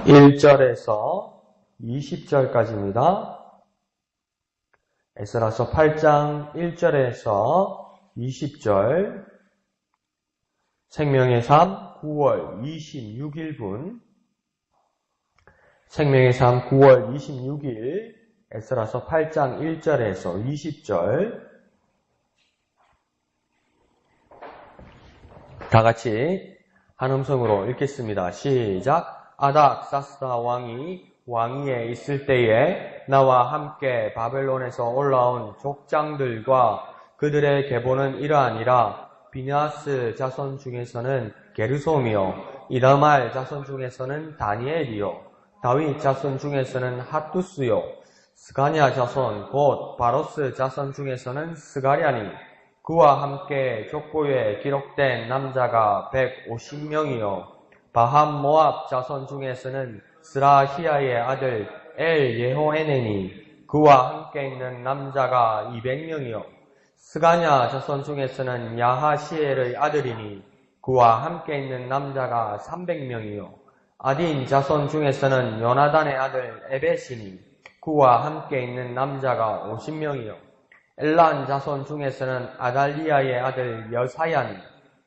1절에서 20절까지입니다. 에스라서 8장 1절에서 20절, 생명의 삶 9월 26일분, 생명의 삶 9월 26일, 에스라서 8장 1절에서 20절, 다 같이 한 음성으로 읽겠습니다. 시작. 아닥사스다 왕이 왕위에 있을 때에 나와 함께 바벨론에서 올라온 족장들과 그들의 계보는 이러하니라. 비냐스 자손 중에서는 게르솜이요, 이다말 자손 중에서는 다니엘이요, 다윗 자손 중에서는 핫두스요, 스가냐 자손 곧 바로스 자손 중에서는 스가랴니, 그와 함께 족보에 기록된 남자가 150명이요 바함 모압 자손 중에서는 스라히야의 아들 엘 예호에네니, 그와 함께 있는 남자가 200명이요 스가냐 자손 중에서는 야하시엘의 아들이니, 그와 함께 있는 남자가 300명이요 아딘 자손 중에서는 요나단의 아들 에벳이니, 그와 함께 있는 남자가 50명이요 엘란 자손 중에서는 아달리아의 아들 여사야니,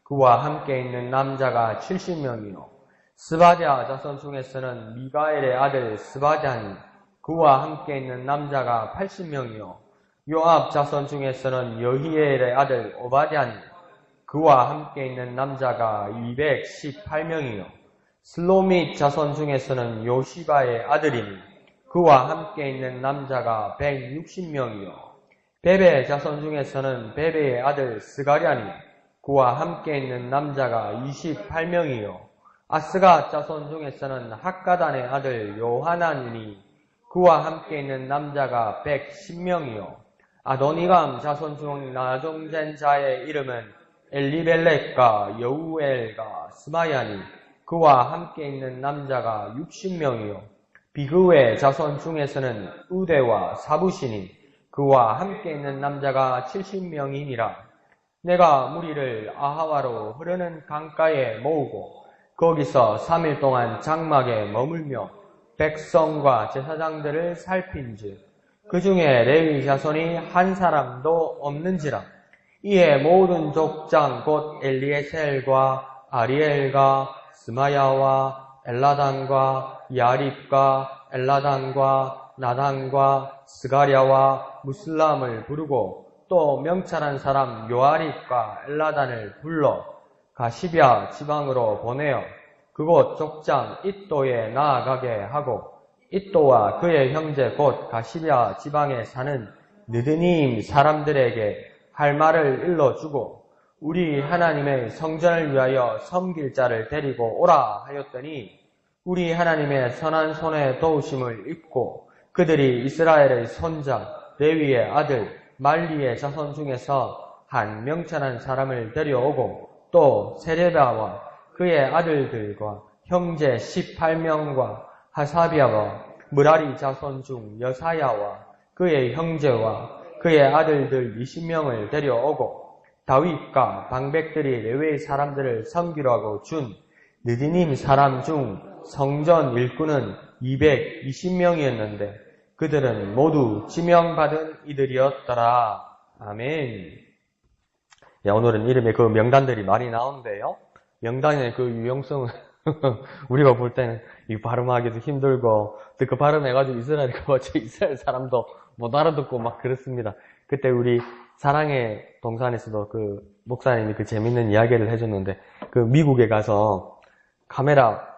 그와 함께 있는 남자가 70명이요 스바랴 자손 중에서는 미가엘의 아들 스바랴니, 그와 함께 있는 남자가 80명이요 요압 자손 중에서는 여히엘의 아들 오바댜니, 그와 함께 있는 남자가 218명이요 슬로밋 자손 중에서는 요시바의 아들이니, 그와 함께 있는 남자가 160명이요 베베 자손 중에서는 베베의 아들 스가랴니, 그와 함께 있는 남자가 28명이요 아스가 자손 중에서는 학가단의 아들 요하나니니, 그와 함께 있는 남자가 110명이요 아도니감 자손 중 나종된 자의 이름은 엘리벨렉과 여우엘과 스마야니, 그와 함께 있는 남자가 60명이요 비그웨 자손 중에서는 우데와 사부시니, 그와 함께 있는 남자가 70명이니라. 내가 무리를 아하와로 흐르는 강가에 모으고 거기서 3일 동안 장막에 머물며 백성과 제사장들을 살핀즉 그 중에 레위 자손이 한 사람도 없는지라. 이에 모든 족장 곧 엘리에셀과 아리엘과 스마야와 엘라단과 야립과 엘라단과 나단과 스가랴와 무슬람을 부르고 또 명찰한 사람 요아립과 엘라단을 불러 가시비아 지방으로 보내어 그곳 족장 잇도에 나아가게 하고, 잇도와 그의 형제 곧 가시비아 지방에 사는 느드님 사람들에게 할 말을 일러주고, 우리 하나님의 성전을 위하여 섬길 자를 데리고 오라 하였더니, 우리 하나님의 선한 손에 도우심을 입고 그들이 이스라엘의 손자 레위의 아들 말리의 자손 중에서 한 명찰한 사람을 데려오고, 또 세레바와 그의 아들들과 형제 18명과 하사비아와 무라리 자손 중 여사야와 그의 형제와 그의 아들들 20명을 데려오고, 다윗과 방백들이 레위 사람들을 섬기러 하고 준 느디님 사람 중 성전 일꾼은 220명이었는데 그들은 모두 지명받은 이들이었더라. 아멘. 오늘은 이름에 그 명단들이 많이 나오는데요. 명단의 그 유용성은 우리가 볼 때는 이 발음하기도 힘들고, 그 발음해가지고 이스라엘 사람도 못 알아듣고 막 그렇습니다. 그때 우리 사랑의 동산에서도 그 목사님이 그 재밌는 이야기를 해줬는데, 그 미국에 가서 카메라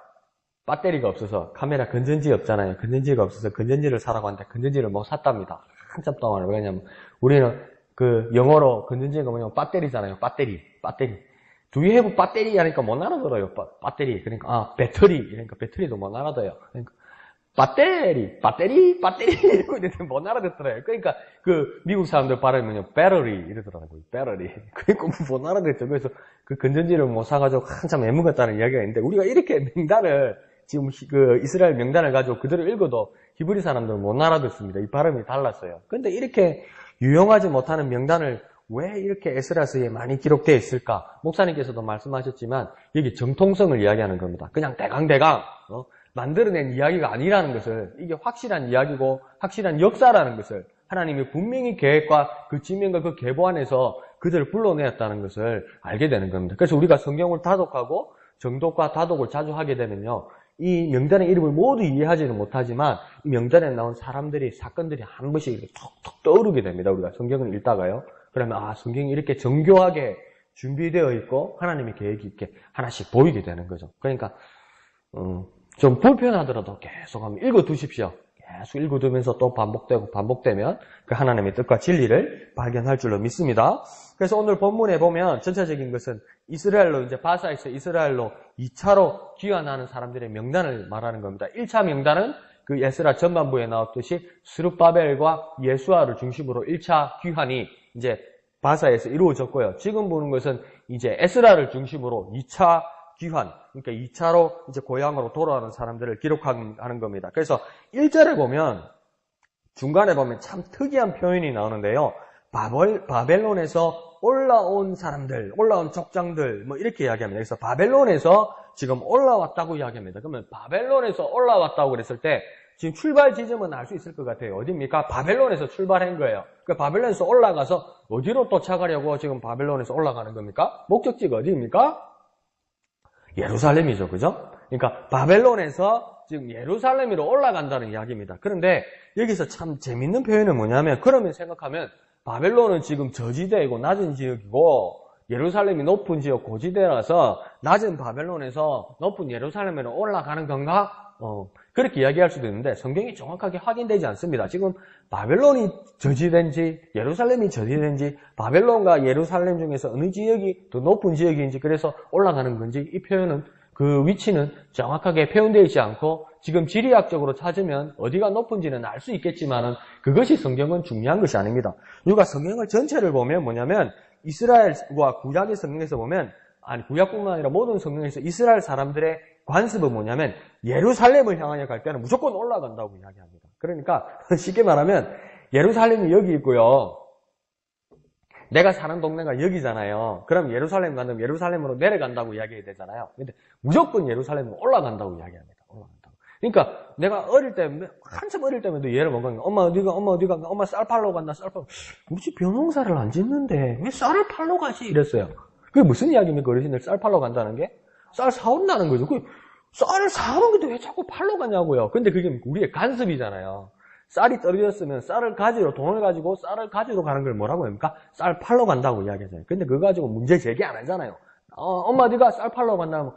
배터리가 없어서, 카메라 건전지 없잖아요. 건전지가 없어서 건전지를 사라고 하는데 건전지를 못 샀답니다. 한참 동안. 왜냐면 우리는 그 영어로 건전지가 뭐냐면 배터리잖아요. 배터리. Do you have 배터리? 하니까 못 알아들어요. 배터리. 그러니까 배터리. 그러니까 배터리도 못 알아들어요. 그러니까 배터리 이러고 있는데 못 알아듣더라고요. 그러니까 그 미국 사람들 발음은요, battery 이러더라고요. battery. 그러니까 못 알아듣죠. 그래서 그 건전지를 못 사가지고 한참 애먹었다는 이야기가 있는데, 우리가 이렇게 명단을 지금 그 이스라엘 명단을 가지고 그대로 읽어도 히브리 사람들은 못 알아듣습니다. 이 발음이 달랐어요. 그런데 이렇게 유용하지 못하는 명단을 왜 이렇게 에스라서에 많이 기록되어 있을까? 목사님께서도 말씀하셨지만 여기 정통성을 이야기하는 겁니다. 그냥 대강 만들어낸 이야기가 아니라는 것을, 이게 확실한 이야기고 확실한 역사라는 것을 하나님이 분명히 계획과 그 지명과 그 계보 안에서 그들을 불러내었다는 것을 알게 되는 겁니다. 그래서 우리가 성경을 다독하고 정독과 다독을 자주 하게 되면요, 이 명단의 이름을 모두 이해하지는 못하지만 이 명단에 나온 사람들이, 사건들이 한 번씩 이렇게 톡톡 떠오르게 됩니다. 우리가 성경을 읽다가요. 그러면 성경이 이렇게 정교하게 준비되어 있고 하나님의 계획이 있게 하나씩 보이게 되는 거죠. 그러니까 좀 불편하더라도 계속 한번 읽어두십시오. 계속 읽어두면서 또 반복되면 그 하나님의 뜻과 진리를 발견할 줄로 믿습니다. 그래서 오늘 본문에 보면 전체적인 것은 이스라엘로, 이제 바사에서 이스라엘로 2차로 귀환하는 사람들의 명단을 말하는 겁니다. 1차 명단은 그 에스라 전반부에 나왔듯이 스룹바벨과 예수아를 중심으로 1차 귀환이 이제 바사에서 이루어졌고요. 지금 보는 것은 이제 에스라를 중심으로 2차 귀환, 그러니까 2차로 이제 고향으로 돌아오는 사람들을 기록하는 겁니다. 그래서 1절에 보면, 중간에 보면 참 특이한 표현이 나오는데요. 바벨론에서 올라온 사람들, 올라온 족장들, 뭐 이렇게 이야기합니다. 그래서 바벨론에서 지금 올라왔다고 이야기합니다. 그러면 바벨론에서 올라왔다고 그랬을 때 지금 출발 지점은 알 수 있을 것 같아요. 어디입니까? 바벨론에서 출발한 거예요. 그러니까 바벨론에서 올라가서 어디로 도착하려고 지금 바벨론에서 올라가는 겁니까? 목적지가 어디입니까? 예루살렘이죠. 그죠? 그러니까 바벨론에서 지금 예루살렘으로 올라간다는 이야기입니다. 그런데 여기서 참 재밌는 표현은 뭐냐면, 그러면 생각하면 바벨론은 지금 저지대이고 낮은 지역이고 예루살렘이 높은 지역 고지대라서 낮은 바벨론에서 높은 예루살렘으로 올라가는 건가? 그렇게 이야기할 수도 있는데 성경이 정확하게 확인되지 않습니다. 지금 바벨론이 저지된지 예루살렘이 저지된지 바벨론과 예루살렘 중에서 어느 지역이 더 높은 지역인지 그래서 올라가는 건지 이 표현은 그 위치는 정확하게 표현되어 있지 않고 지금 지리학적으로 찾으면 어디가 높은지는 알 수 있겠지만은 그것이 성경은 중요한 것이 아닙니다. 우리가 성경을 전체를 보면 뭐냐면 이스라엘과 구약의 성경에서 보면 구약뿐만 아니라 모든 성경에서 이스라엘 사람들의 관습은 뭐냐면 예루살렘을 향하여 갈 때는 무조건 올라간다고 이야기합니다. 그러니까 쉽게 말하면 예루살렘이 여기 있고요. 내가 사는 동네가 여기잖아요. 그럼 예루살렘 간다면 예루살렘으로 내려간다고 이야기해야 되잖아요. 근데 무조건 예루살렘으로 올라간다고 이야기합니다. 올라간다고. 그러니까 내가 한참 어릴 때면도 이해를 못 가는 거예요. 엄마 어디가? 엄마 쌀 팔러 간다. 쌀 팔러. 우리 집 벼농사를 안 짓는데 왜 쌀을 팔러 가지? 이랬어요. 그게 무슨 이야기입니까? 어르신들 쌀 팔러 간다는 게? 쌀 사온다는 거죠. 쌀을 사오는 건데 왜 자꾸 팔러 가냐고요. 근데 그게 우리의 간섭이잖아요. 쌀이 떨어졌으면 돈을 가지고 쌀을 가지러 가는 걸 뭐라고 합니까? 쌀 팔러 간다고 이야기하잖아요. 근데 그거 가지고 문제 제기 안 하잖아요. 엄마 어디가 쌀 팔러 간다면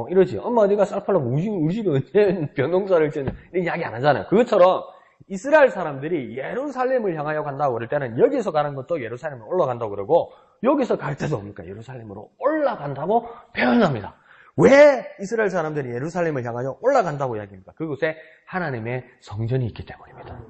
이러지. 엄마 어디가 쌀 팔러 우리 집에 언제 벼농사를 짓는 이런 이야기 안 하잖아요. 그것처럼 이스라엘 사람들이 예루살렘을 향하여 간다고 그럴 때는 여기서 가는 것도 예루살렘으로 올라간다고 그러고 여기서 갈 때도 뭡니까? 예루살렘으로 올라간다고 표현합니다. 왜 이스라엘 사람들이 예루살렘을 향하여 올라간다고 이야기합니까? 그곳에 하나님의 성전이 있기 때문입니다.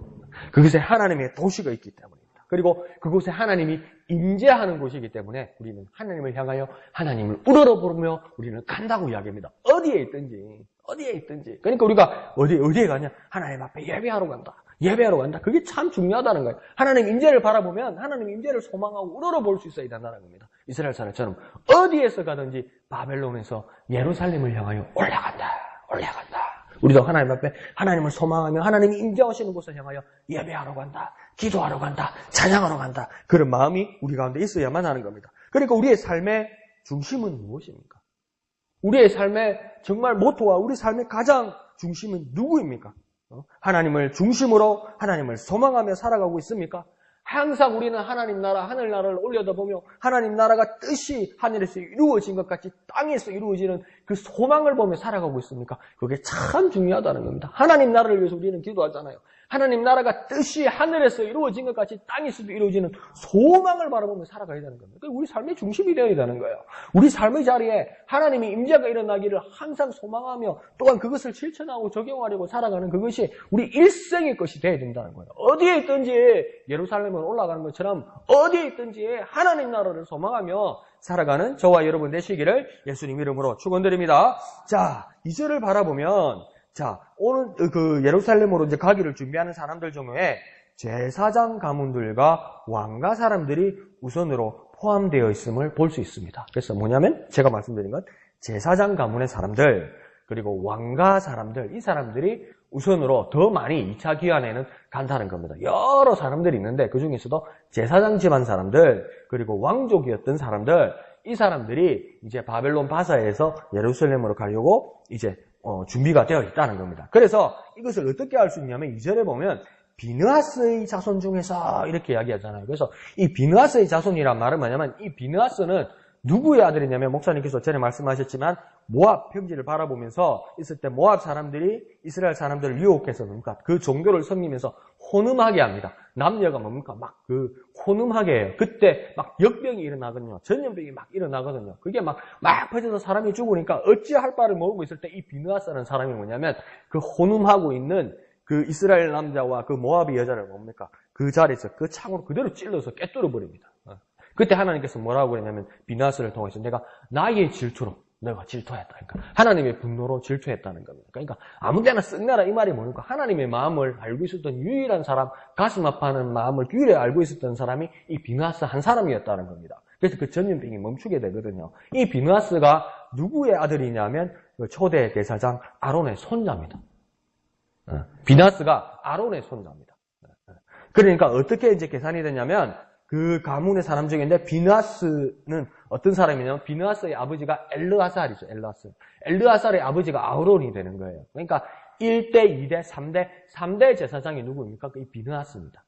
그곳에 하나님의 도시가 있기 때문입니다. 그리고 그곳에 하나님이 임재하는 곳이기 때문에 우리는 하나님을 향하여 하나님을 우러러 부르며 우리는 간다고 이야기합니다. 어디에 있든지. 그러니까 우리가 어디에 가냐? 하나님 앞에 예배하러 간다. 그게 참 중요하다는 거예요. 하나님 임재를 바라보면 하나님 임재를 소망하고 우러러 볼 수 있어야 된다는 겁니다. 이스라엘 사람처럼 어디에서 가든지 바벨론에서 예루살렘을 향하여 올라간다. 우리도 하나님 앞에 하나님을 소망하며 하나님이 임재하시는 곳을 향하여 예배하러 간다. 기도하러 간다. 찬양하러 간다. 그런 마음이 우리 가운데 있어야만 하는 겁니다. 그러니까 우리의 삶의 중심은 무엇입니까? 우리의 삶의 정말 모토와 우리 삶의 가장 중심은 누구입니까? 하나님을 중심으로 하나님을 소망하며 살아가고 있습니까? 항상 우리는 하나님 나라, 하늘나라를 올려다보며 하나님 나라가 뜻이 하늘에서 이루어진 것 같이 땅에서 이루어지는 그 소망을 보며 살아가고 있습니까? 그게 참 중요하다는 겁니다. 하나님 나라를 위해서 우리는 기도하잖아요. 하나님 나라가 뜻이 하늘에서 이루어진 것 같이 땅에서도 이루어지는 소망을 바라보며 살아가야 되는 겁니다. 그러니까 우리 삶의 중심이 되어야 되는 거예요. 우리 삶의 자리에 하나님의 임재가 일어나기를 항상 소망하며 또한 그것을 실천하고 적용하려고 살아가는 그것이 우리 일생의 것이 되어야 된다는 거예요. 어디에 있든지 예루살렘을 올라가는 것처럼 어디에 있든지 하나님 나라를 소망하며 살아가는 저와 여러분 되시기를 예수님 이름으로 축원드립니다. 자, 2절을 바라보면 오늘 그 예루살렘으로 이제 가기를 준비하는 사람들 중에 제사장 가문들과 왕가 사람들이 우선으로 포함되어 있음을 볼 수 있습니다. 그래서 뭐냐면 제가 말씀드린 건 제사장 가문의 사람들, 그리고 왕가 사람들, 이 사람들이 우선으로 더 많이 2차 귀환에는 간다는 겁니다. 여러 사람들이 있는데 그 중에서도 제사장 집안 사람들, 그리고 왕족이었던 사람들, 이 사람들이 이제 바벨론 바사에서 예루살렘으로 가려고 이제 준비가 되어 있다는 겁니다. 그래서 이것을 어떻게 알 수 있냐면 2절에 보면 비느하스의 자손 중에서 이렇게 이야기하잖아요. 그래서 이 비느하스의 자손이란 말은 뭐냐면 이 비느하스는 누구의 아들이냐면 목사님께서 전에 말씀하셨지만 모압 평지를 바라보면서 있을 때 모압 사람들이 이스라엘 사람들을 유혹해서 뭡니까? 그 종교를 섬기면서 혼음하게 합니다. 남녀가 뭡니까? 막 그 혼음하게 해요. 그때 막 역병이 일어나거든요. 전염병이 막 일어나거든요. 그게 막 퍼져서 사람이 죽으니까 어찌할 바를 모르고 있을 때 이 비느하스라는 사람이 뭐냐면 그 혼음하고 있는 그 이스라엘 남자와 그 모압의 여자를 뭡니까? 그 자리에서 그 창으로 그대로 찔러서 꿰뚫어 버립니다. 그때 하나님께서 뭐라고 그랬냐면 비느하스를 통해서 내가 나의 질투로 내가 질투했다. 그러니까 하나님의 분노로 질투했다는 겁니다. 그러니까 아무데나 썩내라 이 말이 뭡니까? 하나님의 마음을 알고 있었던 유일한 사람, 가슴 아파하는 마음을 유일히 알고 있었던 사람이 이 비느하스 한 사람이었다는 겁니다. 그래서 그 전염병이 멈추게 되거든요. 이 비느하스가 누구의 아들이냐면 초대 대사장 아론의 손자입니다. 비느하스가 아론의 손자입니다. 그러니까 어떻게 이제 계산이 되냐면 그 가문의 사람 중인데 비느하스는 어떤 사람이냐면 비느하스의 아버지가 엘르아살이죠. 엘르아살의 아버지가 아론이 되는 거예요. 그러니까 1대, 2대, 3대 제사장이 누구입니까? 이 비느하스입니다.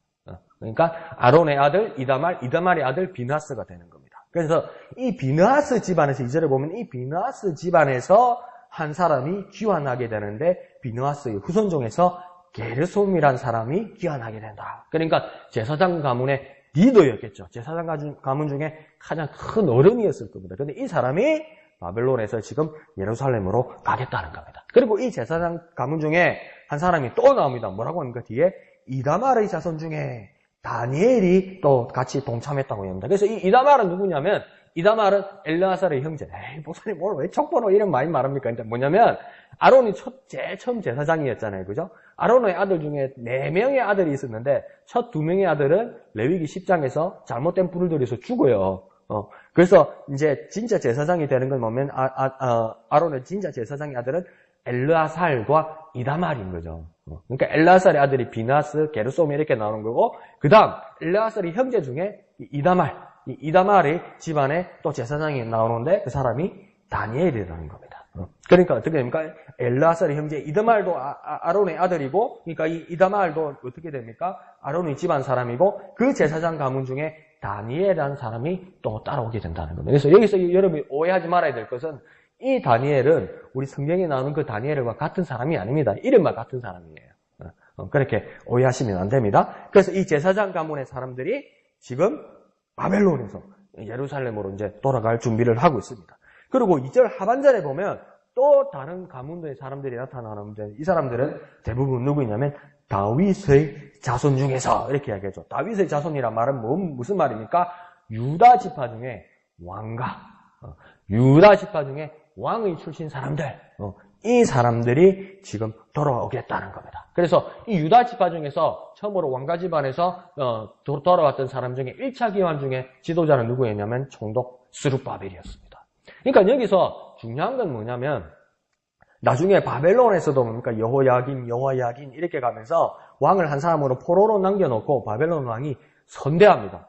그러니까 아론의 아들 이다말, 이다말의 아들 비느하스가 되는 겁니다. 그래서 이 비느하스 집안에서 2절에 보면 이 비느하스 집안에서 한 사람이 귀환하게 되는데 비느하스의 후손 중에서 게르솜이라는 사람이 귀환하게 된다. 그러니까 제사장 가문의 리더였겠죠. 제사장 가문 중에 가장 큰 어른이었을 겁니다. 그런데 이 사람이 바벨론에서 지금 예루살렘으로 가겠다는 겁니다. 그리고 이 제사장 가문 중에 한 사람이 또 나옵니다. 뭐라고 합니까? 뒤에 이다말의 자손 중에 다니엘이 또 같이 동참했다고 합니다. 그래서 이 이다말은 누구냐면 이다말은 엘르아살의 형제. 목사님 오늘 왜 척번호 이름 많이 말합니까? 그러니까 뭐냐면 아론이 제일 처음 제사장이었잖아요. 그죠? 아론의 아들 중에 4명의 아들이 있었는데 첫 2명의 아들은 레위기 10장에서 잘못된 불을 들여서 죽어요. 그래서 이제 진짜 제사장이 되는 건 뭐냐면 아론의 진짜 제사장의 아들은 엘르아살과 이다말인 거죠. 그러니까 엘르아살의 아들이 비느하스, 게르솜 이렇게 나오는 거고 그 다음 엘르아살의 형제 중에 이다말의 집안에 또 제사장이 나오는데 그 사람이 다니엘이라는 겁니다. 그러니까 어떻게 됩니까? 엘르아살의 형제 이다말도 아론의 아들이고 그러니까 이 이다말도 어떻게 됩니까? 아론의 집안 사람이고 그 제사장 가문 중에 다니엘이라는 사람이 또 따라오게 된다는 겁니다. 그래서 여기서 여러분이 오해하지 말아야 될 것은 이 다니엘은 우리 성경에 나오는 그 다니엘과 같은 사람이 아닙니다. 이름만 같은 사람이에요. 그렇게 오해하시면 안 됩니다. 그래서 이 제사장 가문의 사람들이 지금 바벨론에서 예루살렘으로 이제 돌아갈 준비를 하고 있습니다. 그리고 2절 하반절에 보면 또 다른 가문의 사람들이 나타나는데 이 사람들은 대부분 누구냐면 다윗의 자손 중에서 이렇게 이야기하죠. 다윗의 자손이란 말은 무슨 말입니까? 유다 지파 중에 왕가, 유다 지파 중에 왕의 출신 사람들, 이 사람들이 지금 돌아오겠다는 겁니다. 그래서 이 유다 지파 중에서 처음으로 왕가 집안에서 돌아왔던 사람 중에 1차 기환 중에 지도자는 누구였냐면 총독 스룹바벨이었습니다. 그러니까 여기서 중요한 건 뭐냐면 나중에 바벨론에서도 뭡니까 여호야긴 이렇게 가면서 왕을 한 사람으로 포로로 남겨놓고 바벨론 왕이 선대합니다.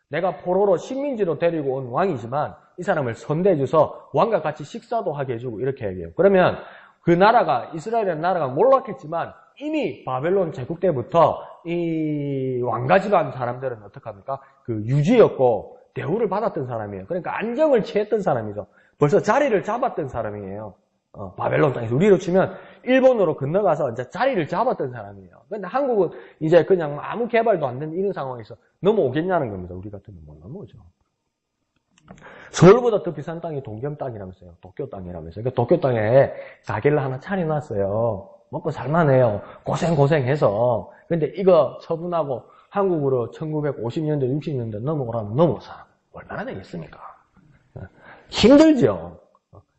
내가 포로로 식민지로 데리고 온 왕이지만 이 사람을 선대해줘서 왕과 같이 식사도 하게 해주고 이렇게 얘기해요. 그러면 그 나라가 이스라엘이라는 나라가 몰락했지만 이미 바벨론 제국 때부터 이 왕가 집안 사람들은 어떡합니까? 그 유지였고 대우를 받았던 사람이에요. 그러니까 안정을 취했던 사람이죠. 벌써 자리를 잡았던 사람이에요. 바벨론 땅에서 우리로 치면 일본으로 건너가서 이제 자리를 잡았던 사람이에요. 근데 한국은 이제 그냥 아무 개발도 안 된 이런 상황에서 넘어오겠냐는 겁니다. 우리 같으면 못 넘어오죠. 서울보다 더 비싼 땅이 동경 땅이라면서요. 도쿄 땅이라면서요. 그러니까 도쿄 땅에 가게를 하나 차려놨어요. 먹고 살만해요. 고생해서. 근데 이거 처분하고 한국으로 1950년대, 60년대 넘어오라면 넘어서 얼마나 되겠습니까? 힘들죠.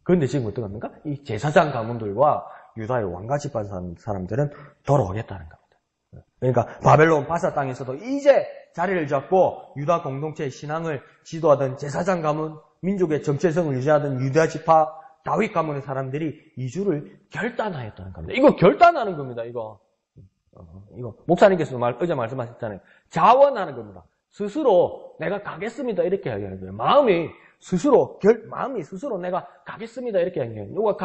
그런데 지금 어떡합니까? 이 제사장 가문들과 유다의 왕가 집안 사람들은 돌아오겠다는 겁니다. 그러니까 바벨론 바사 땅에서도 이제 자리를 잡고 유다 공동체의 신앙을 지도하던 제사장 가문, 민족의 정체성을 유지하던 유다 지파, 다윗 가문의 사람들이 이주를 결단하였다는 겁니다. 이거 결단하는 겁니다. 이거 목사님께서 어제 말씀하셨잖아요. 자원하는 겁니다. 스스로 내가 가겠습니다 이렇게 이야기하는 거예요. 마음이 스스로 내가 가겠습니다 이렇게 이야기해요. 누가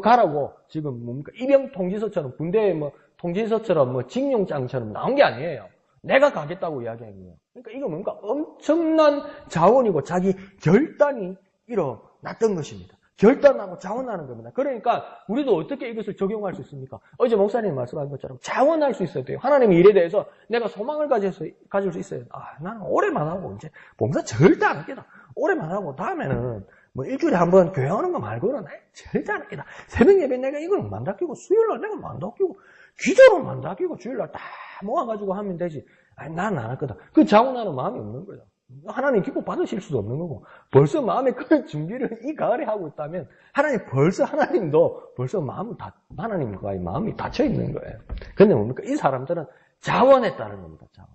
가라고 지금 뭡니까 입영 통지서처럼 군대 통지서처럼 징용장처럼 나온 게 아니에요. 내가 가겠다고 이야기하는 거예요. 그러니까 이거 뭔가 엄청난 자원이고 자기 결단이 일어났던 것입니다. 결단하고 자원하는 겁니다. 그러니까 우리도 어떻게 이것을 적용할 수 있습니까? 어제 목사님 말씀하신 것처럼 자원할 수 있어야 돼요. 하나님의 일에 대해서 내가 소망을 가질 수 있어요. 나는 오래만 하고 이제 봉사 절대 안 하겠다. 오래만 하고 다음에는 일주일에 한 번 교회 오는 거 말고는 절대 안 하겠다. 새벽 예배 내가 이걸 만다끼고 수요일날 내가 만다끼고 기도로 만다끼고 주일날 다 모아가지고 하면 되지. 나는 안 할 거다. 그 자원하는 마음이 없는 거예요. 하나님 기뻐 받으실 수도 없는 거고 벌써 마음에 그런 준비를 이 가을에 하고 있다면 하나님도 벌써 하나님과의 마음이 닫혀 있는 거예요. 근데 뭡니까? 이 사람들은 자원했다는 겁니다. 자원.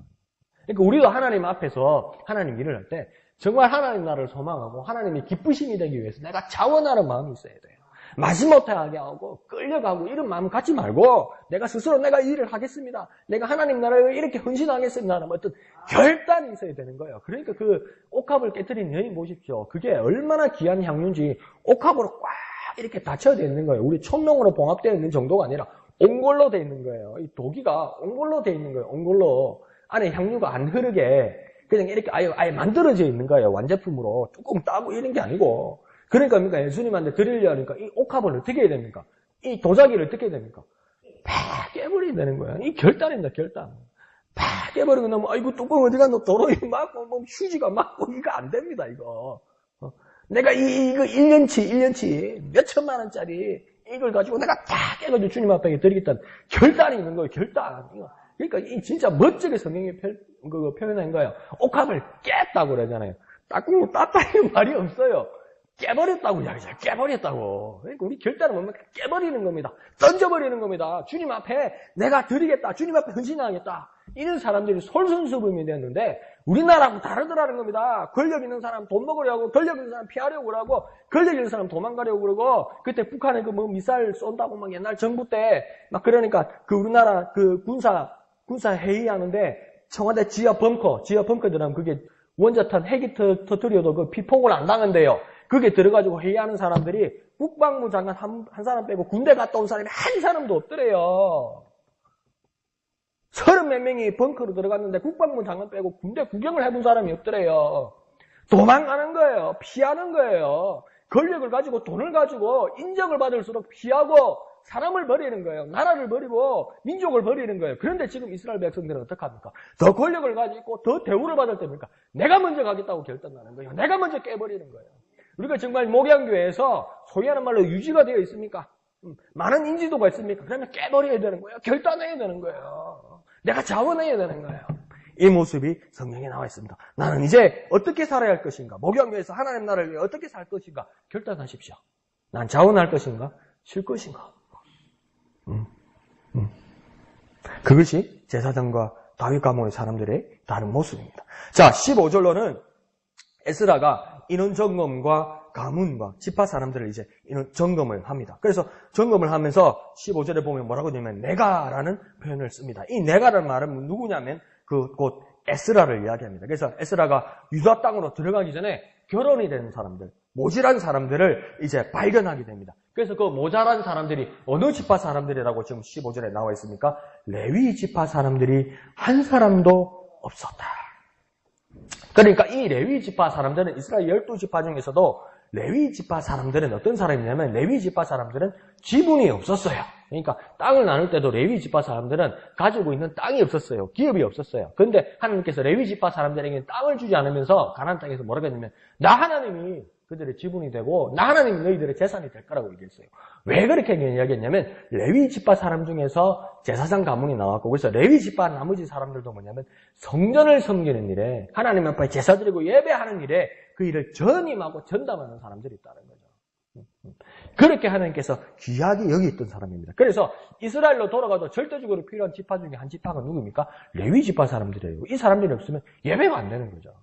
그러니까 우리도 하나님 앞에서 하나님 일을 할 때 정말 하나님 나라를 소망하고 하나님이 기쁘심이 되기 위해서 내가 자원하는 마음이 있어야 돼요. 마지못하게 하고 끌려가고 이런 마음 갖지 말고 내가 스스로 내가 이 일을 하겠습니다. 내가 하나님 나라에 이렇게 헌신하겠습니다. 하는 어떤 결단이 있어야 되는 거예요. 그러니까 그 옥합을 깨뜨린 여인 보십시오. 그게 얼마나 귀한 향유인지 옥합으로 꽉 이렇게 닫혀야 되는 거예요. 우리 촌농으로 봉합되어 있는 정도가 아니라 옹골로 되어 있는 거예요. 이 도기가 옹골로 되어 있는 거예요. 옹골로 안에 향유가 안 흐르게 그냥 이렇게 아예 만들어져 있는 거예요. 완제품으로 뚜껑 따고 이런 게 아니고. 그러니까 예수님한테 드리려니까 이 옥합을 어떻게 해야 됩니까? 이 도자기를 어떻게 해야 됩니까? 팍 깨버려야 되는 거예요. 이 결단입니다, 결단. 팍 깨버리고 나면 아이고 뚜껑 어디가 도로에 맞고 휴지가 맞고 이거 안 됩니다, 이거. 내가 이거 1년치 몇 천만 원짜리 이걸 가지고 내가 팍 깨가지고 주님 앞에 드리겠다는 결단이 있는 거예요, 결단. 그러니까 이 진짜 멋지게 성경이 표현한 거예요. 옥합을 깼다고 그러잖아요. 땄다는 말이 없어요. 깨버렸다고 이야기하죠. 깨버렸다고. 그러니까 우리 결단은 뭡니까? 깨버리는 겁니다. 던져버리는 겁니다. 주님 앞에 내가 드리겠다. 주님 앞에 헌신하겠다. 이런 사람들이 솔선수범이 됐는데 우리나라하고 다르더라는 겁니다. 권력 있는 사람 돈 먹으려고, 권력 있는 사람 피하려고 그러고, 권력 있는 사람 도망가려고 그러고, 그때 북한에 미사일 쏜다고 막 옛날 정부 때 막 그러니까 그 우리나라 그 군사 회의하는데 청와대 지하 벙커 들어가면 그게 원자탄 핵이 터뜨려도 그 피폭을 안 당한대요. 그게 들어가지고 회의하는 사람들이 국방부 장관 한 사람 빼고 군대 갔다 온 사람이 한 사람도 없더래요. 30몇 명이 벙커로 들어갔는데 국방부 장관 빼고 군대 구경을 해본 사람이 없더래요. 도망가는 거예요. 피하는 거예요. 권력을 가지고 돈을 가지고 인정을 받을수록 피하고 사람을 버리는 거예요. 나라를 버리고 민족을 버리는 거예요. 그런데 지금 이스라엘 백성들은 어떡합니까? 더 권력을 가지고 더 대우를 받을 때입니까? 내가 먼저 가겠다고 결단하는 거예요. 내가 먼저 깨버리는 거예요. 우리가 정말 목양교회에서 소위하는 말로 유지가 되어 있습니까? 많은 인지도가 있습니까? 그러면 깨버려야 되는 거예요. 결단해야 되는 거예요. 내가 자원해야 되는 거예요. 이 모습이 성경에 나와 있습니다. 나는 이제 어떻게 살아야 할 것인가? 목양교회에서 하나님 나라를 위해 어떻게 살 것인가? 결단하십시오. 난 자원할 것인가? 쉴 것인가? 그것이 제사장과 다윗 가문의 사람들의 다른 모습입니다. 자, 15절로는 에스라가 인원 점검과 가문과 지파 사람들을 이제 인원 점검을 합니다. 그래서 점검을 하면서 15절에 보면 뭐라고 하냐면 내가라는 표현을 씁니다. 이 내가라는 말은 누구냐면 곧 에스라를 이야기합니다. 그래서 에스라가 유다 땅으로 들어가기 전에 결혼이 된 사람들, 모질한 사람들을 이제 발견하게 됩니다. 그래서 그 모자란 사람들이 어느 지파 사람들이라고 지금 15절에 나와 있습니까? 레위 지파 사람들이 한 사람도 없었다. 그러니까 이 레위 지파 사람들은 이스라엘 12지파 중에서도 레위 지파 사람들은 어떤 사람이냐면 레위 지파 사람들은 지분이 없었어요. 그러니까 땅을 나눌 때도 레위 지파 사람들은 가지고 있는 땅이 없었어요. 기업이 없었어요. 그런데 하나님께서 레위 지파 사람들에게 땅을 주지 않으면서 가나안 땅에서 뭐라고 했냐면 나 하나님이 그들의 지분이 되고 나 하나님이 너희들의 재산이 될 거라고 얘기했어요. 왜 그렇게 이야기했냐면 레위 지파 사람 중에서 제사장 가문이 나왔고 그래서 레위 지파 나머지 사람들도 뭐냐면 성전을 섬기는 일에 하나님 앞에 제사 드리고 예배하는 일에 그 일을 전임하고 전담하는 사람들이 있다는 거죠. 그렇게 하나님께서 귀하게 여기있던 사람입니다. 그래서 이스라엘로 돌아가도 절대적으로 필요한 지파 중에 한 지파가 누굽니까? 레위 지파 사람들이에요. 이 사람들이 없으면 예배가 안 되는 거죠.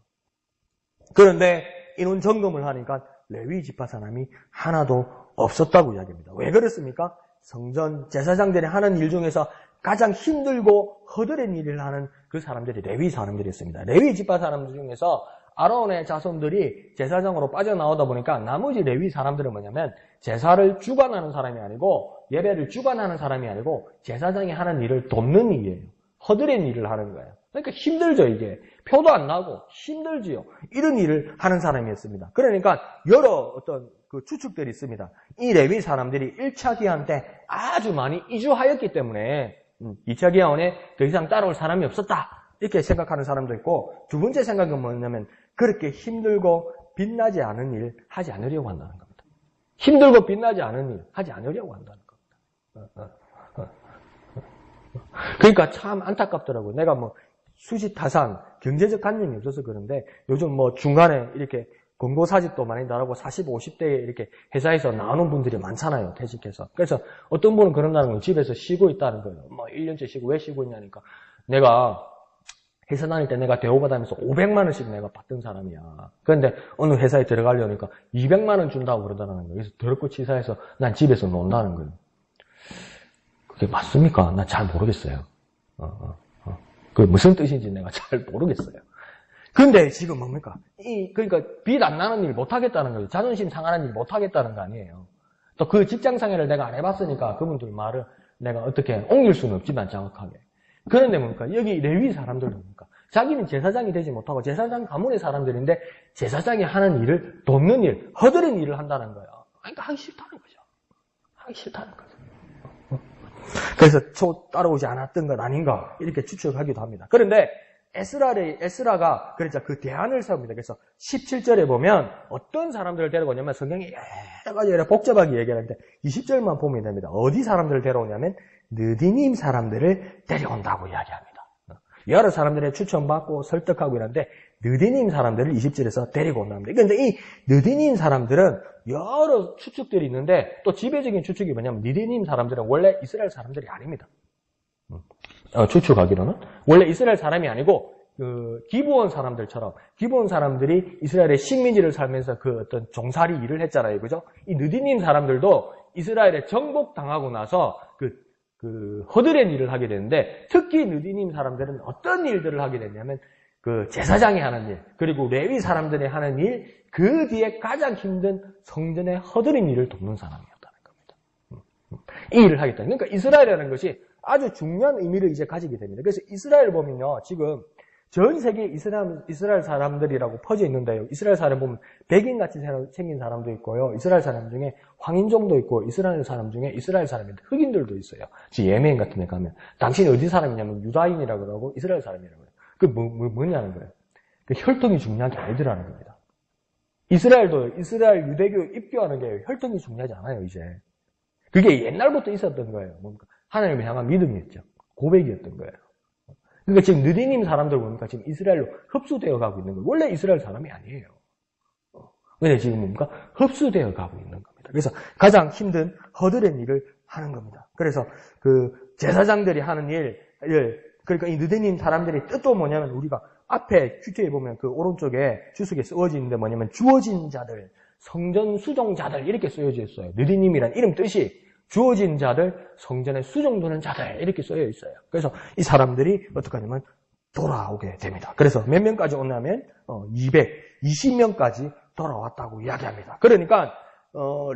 그런데 인원 점검을 하니까 레위 지파 사람이 하나도 없었다고 이야기합니다. 왜 그렇습니까? 성전 제사장들이 하는 일 중에서 가장 힘들고 허드렛 일을 하는 그 사람들이 레위 사람들이었습니다. 레위 지파 사람들 중에서 아론의 자손들이 제사장으로 빠져나오다 보니까 나머지 레위 사람들은 뭐냐면 제사를 주관하는 사람이 아니고 예배를 주관하는 사람이 아니고 제사장이 하는 일을 돕는 일이에요. 허드렛 일을 하는 거예요. 그러니까 힘들죠, 이게. 표도 안 나고 힘들지요. 이런 일을 하는 사람이었습니다. 그러니까 여러 어떤 그 추측들이 있습니다. 이 레위 사람들이 1차 기한 때 아주 많이 이주하였기 때문에 2차 기한에 더 이상 따라올 사람이 없었다. 이렇게 생각하는 사람도 있고, 두 번째 생각은 뭐냐면 그렇게 힘들고 빛나지 않은 일 하지 않으려고 한다는 겁니다. 힘들고 빛나지 않은 일 하지 않으려고 한다는 겁니다. 그러니까 참 안타깝더라고요. 내가 뭐 수지타산 경제적 관념이 없어서 그런데 요즘 뭐 중간에 이렇게 권고사직도 많이 나오고 40, 50대에 이렇게 회사에서 나오는 분들이 많잖아요. 퇴직해서. 그래서 어떤 분은 그런다는 건 집에서 쉬고 있다는 거예요. 뭐 1년째 쉬고 왜 쉬고 있냐니까. 내가 회사 다닐 때 내가 대우받으면서 500만 원씩 내가 받던 사람이야. 그런데 어느 회사에 들어가려니까 200만 원 준다고 그러다는 거예요. 그래서 더럽고 치사해서 난 집에서 논다는 거예요. 그게 맞습니까? 난 잘 모르겠어요. 그게 무슨 뜻인지 내가 잘 모르겠어요. 근데 지금 뭡니까? 그러니까 빚 안 나는 일 못 하겠다는 거예요. 자존심 상하는 일 못 하겠다는 거 아니에요. 또 그 직장 생활을 내가 안 해봤으니까 그분들 말을 내가 어떻게 옮길 수는 없지만 정확하게. 그런데 뭡니까? 여기 레위 사람들도 뭡니까? 자기는 제사장이 되지 못하고 제사장 가문의 사람들인데 제사장이 하는 일을 돕는 일, 허드렛 일을 한다는 거예요. 그러니까 하기 싫다는 거죠. 하기 싫다는 거죠. 그래서 따라오지 않았던 것 아닌가 이렇게 추측하기도 합니다. 그런데 에스라가 그러자 그 대안을 세웁니다. 그래서 17절에 보면 어떤 사람들을 데려오냐면 성경이 여러 가지 복잡하게 얘기하는데 20절만 보면 됩니다. 어디 사람들을 데려오냐면 느디님 사람들을 데려온다고 이야기합니다. 여러 사람들의 추천받고 설득하고 이러는데 느디님 사람들을 20절에서 데리고 온답니다. 그런데 이 느디님 사람들은 여러 추측들이 있는데 또 지배적인 추측이 뭐냐면 느디님 사람들은 원래 이스라엘 사람들이 아닙니다. 추측하기로는 원래 이스라엘 사람이 아니고 그 기브온 사람들처럼 기브온 사람들이 이스라엘의 식민지를 살면서 그 어떤 종살이 일을 했잖아요, 그죠? 이 느디님 사람들도 이스라엘에 정복당하고 나서 그 허드렛 일을 하게 되는데 특히 느디님 사람들은 어떤 일들을 하게 됐냐면 그 제사장이 하는 일 그리고 레위 사람들이 하는 일 그 뒤에 가장 힘든 성전의 허드렛 일을 돕는 사람이었다는 겁니다. 이 일을 하겠다. 그러니까 이스라엘이라는 것이 아주 중요한 의미를 이제 가지게 됩니다. 그래서 이스라엘 보면요, 지금 전 세계 이스라엘 사람들이라고 퍼져 있는데요. 이스라엘 사람 보면 백인같이 생긴 사람도 있고요. 이스라엘 사람 중에 황인종도 있고 이스라엘 사람 중에 이스라엘 사람인데 흑인들도 있어요. 지금 예멘 같은 데 가면 당신이 어디 사람이냐면 유다인이라고 그러고 이스라엘 사람이라고 해요. 그 뭐냐는 거예요. 그 혈통이 중요한 게 아니더라는 겁니다. 이스라엘도 이스라엘 유대교 입교하는 게 혈통이 중요하지 않아요, 이제. 그게 옛날부터 있었던 거예요. 뭡니까? 하나님을 향한 믿음이었죠. 고백이었던 거예요. 그러니까 지금 느디님 사람들 보니까 지금 이스라엘로 흡수되어 가고 있는 거예요. 원래 이스라엘 사람이 아니에요. 근데 지금 뭡니까? 흡수되어 가고 있는 겁니다. 그래서 가장 힘든 허드렛 일을 하는 겁니다. 그래서 그 제사장들이 하는 일, 그러니까 이 느디님 사람들의 뜻도 뭐냐면 우리가 앞에 큐티에 보면 그 오른쪽에 주석에 쓰여져 있는데 뭐냐면 주어진 자들, 성전 수종자들 이렇게 쓰여져 있어요. 느디님이란 이름 뜻이 주어진 자들, 성전에 수종되는 자들 이렇게 쓰여 있어요. 그래서 이 사람들이 어떻게 하냐면 돌아오게 됩니다. 그래서 몇 명까지 오냐면 220명까지 돌아왔다고 이야기합니다. 그러니까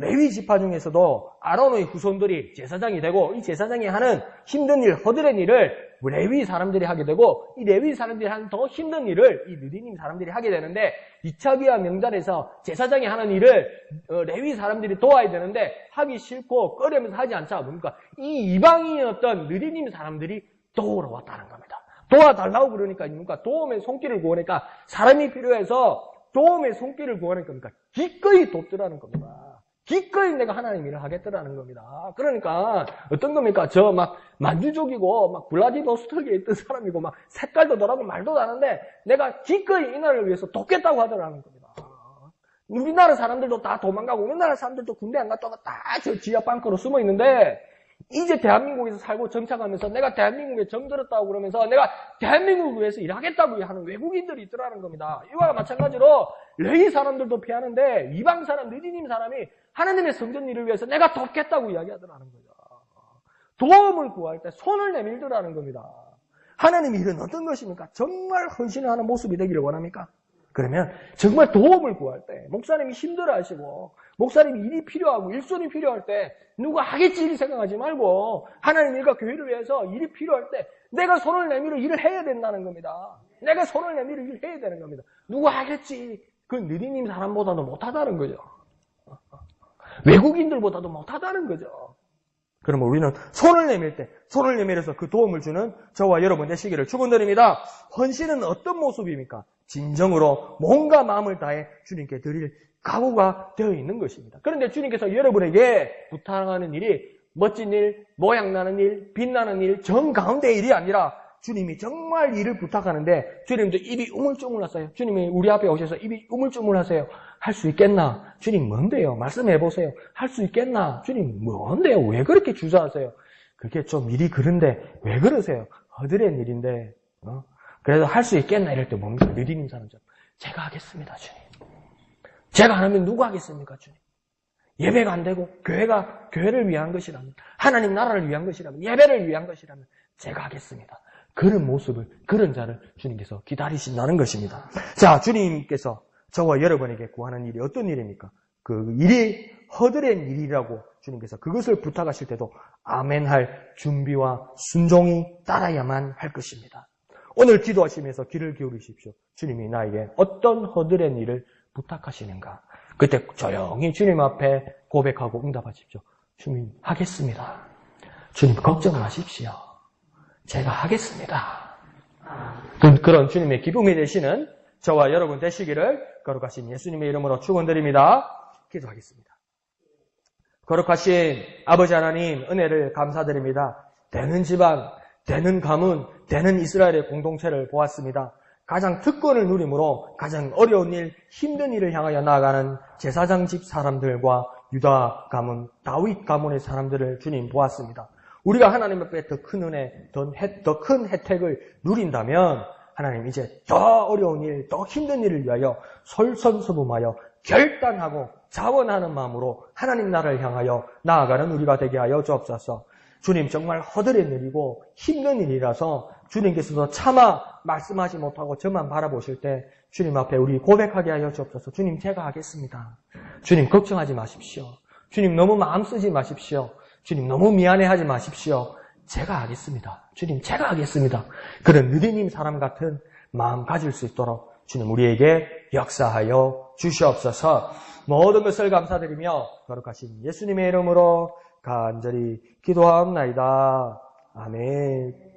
레위 지파 중에서도 아론의 후손들이 제사장이 되고 이 제사장이 하는 힘든 일, 허드렛 일을 레위 사람들이 하게 되고 이 레위 사람들이 하는 더 힘든 일을 이 느디님 사람들이 하게 되는데 2차 기한 명단에서 제사장이 하는 일을 레위 사람들이 도와야 되는데 하기 싫고 꺼려면서 하지 않자 뭡니까? 이 이방인이었던 느디님 사람들이 돌아왔다는 겁니다. 도와달라고 그러니까 뭡니까? 도움의 손길을 구하니까 사람이 필요해서 도움의 손길을 구하는 겁니까? 기꺼이 돕더라는 겁니다. 기꺼이 내가 하나님 일을 하겠더라는 겁니다. 그러니까 어떤 겁니까? 저 막 만주족이고 막 블라디보스토크에 있던 사람이고 막 색깔도 더라고 말도 나는데 내가 기꺼이 이 나라를 위해서 돕겠다고 하더라는 겁니다. 우리나라 사람들도 다 도망가고 우리나라 사람들도 군대 안 갔다가 다 저 지하 벙커로 숨어 있는데 이제 대한민국에서 살고 정착하면서 내가 대한민국에 정들었다고 그러면서 내가 대한민국을 위해서 일하겠다고 하는 외국인들이 있더라는 겁니다. 이와 마찬가지로 레위 사람들도 피하는데 이방 사람, 느디님 사람이 하나님의 성전 일을 위해서 내가 돕겠다고 이야기하더라는 거죠. 도움을 구할 때 손을 내밀더라는 겁니다. 하나님의 일은 어떤 것입니까? 정말 헌신하는 모습이 되기를 원합니까? 그러면 정말 도움을 구할 때 목사님이 힘들어하시고 목사님이 일이 필요하고 일손이 필요할 때 누가 하겠지 일 생각하지 말고 하나님 일과 교회를 위해서 일이 필요할 때 내가 손을 내밀어 일을 해야 된다는 겁니다. 내가 손을 내밀어 일을 해야 되는 겁니다. 누가 하겠지 그 느리님 사람보다도 못하다는 거죠. 외국인들보다도 못하다는 거죠. 그러면 우리는 손을 내밀 때 손을 내밀어서 그 도움을 주는 저와 여러분 되시기를 축원드립니다. 헌신은 어떤 모습입니까? 진정으로 몸과 마음을 다해 주님께 드릴 각오가 되어 있는 것입니다. 그런데 주님께서 여러분에게 부탁하는 일이 멋진 일, 모양나는 일, 빛나는 일, 정 가운데의 일이 아니라 주님이 정말 일을 부탁하는데 주님도 입이 우물쭈물하세요. 주님이 우리 앞에 오셔서 입이 우물쭈물하세요. 할 수 있겠나? 주님 뭔데요? 말씀해 보세요. 할 수 있겠나? 주님 뭔데요? 왜 그렇게 주저하세요? 그게 좀 일이 그런데 왜 그러세요? 허드렛 일인데 그래서 할 수 있겠나? 이럴 때 뭡니까? 느리는 사람처럼 제가 하겠습니다, 주님. 제가 안 하면 누가 하겠습니까, 주님? 예배가 안 되고 교회가 교회를 위한 것이라면 하나님 나라를 위한 것이라면 예배를 위한 것이라면 제가 하겠습니다. 그런 모습을 그런 자를 주님께서 기다리신다는 것입니다. 자, 주님께서 저와 여러분에게 구하는 일이 어떤 일입니까? 그 일이 허드렛 일이라고 주님께서 그것을 부탁하실 때도 아멘할 준비와 순종이 따라야만 할 것입니다. 오늘 기도하시면서 귀를 기울이십시오. 주님이 나에게 어떤 허드렛 일을 부탁하시는가? 그때 조용히 주님 앞에 고백하고 응답하십시오. 주님 하겠습니다. 주님 걱정 마십시오. 제가 하겠습니다. 그런 주님의 기쁨이 되시는 저와 여러분 되시기를 거룩하신 예수님의 이름으로 축원드립니다. 기도하겠습니다. 거룩하신 아버지 하나님 은혜를 감사드립니다. 되는 집안, 되는 가문, 되는 이스라엘의 공동체를 보았습니다. 가장 특권을 누림으로 가장 어려운 일, 힘든 일을 향하여 나아가는 제사장 집 사람들과 유다 가문, 다윗 가문의 사람들을 주님 보았습니다. 우리가 하나님 앞에 더 큰 은혜, 더 큰 혜택을 누린다면 하나님 이제 더 어려운 일, 더 힘든 일을 위하여 솔선수범하여 결단하고 자원하는 마음으로 하나님 나라를 향하여 나아가는 우리가 되게 하여 주옵소서. 주님 정말 허드렛 일이고 힘든 일이라서 주님께서도 차마 말씀하지 못하고 저만 바라보실 때 주님 앞에 우리 고백하게 하여 주옵소서. 주님 제가 하겠습니다. 주님 걱정하지 마십시오. 주님 너무 마음 쓰지 마십시오. 주님 너무 미안해하지 마십시오. 제가 하겠습니다. 주님 제가 하겠습니다. 그런 느리님 사람 같은 마음 가질 수 있도록 주님 우리에게 역사하여 주시옵소서. 모든 것을 감사드리며 거룩하신 예수님의 이름으로 간절히 기도하옵나이다. 아멘.